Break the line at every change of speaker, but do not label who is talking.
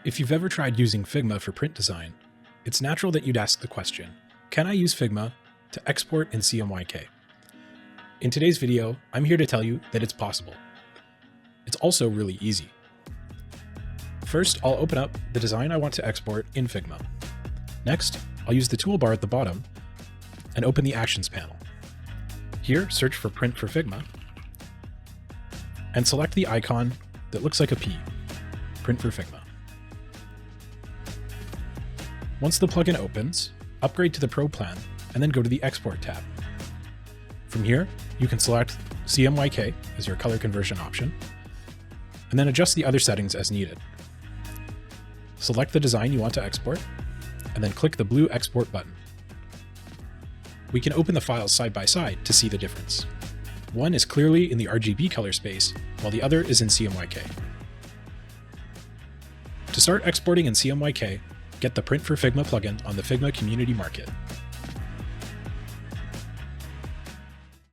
If you've ever tried using Figma for print design, it's natural that you'd ask the question, can I use Figma to export in CMYK? In today's video, I'm here to tell you that it's possible. It's also really easy. First, I'll open up the design I want to export in Figma. Next, I'll use the toolbar at the bottom and open the Actions panel. Here, search for Print for Figma, and select the icon that looks like a P, Print for Figma. Once the plugin opens, upgrade to the Pro plan, and then go to the Export tab. From here, you can select CMYK as your color conversion option, and then adjust the other settings as needed. Select the design you want to export, and then click the blue Export button. We can open the files side by side to see the difference. One is clearly in the RGB color space, while the other is in CMYK. To start exporting in CMYK, get the Print for Figma plugin on the Figma Community Market.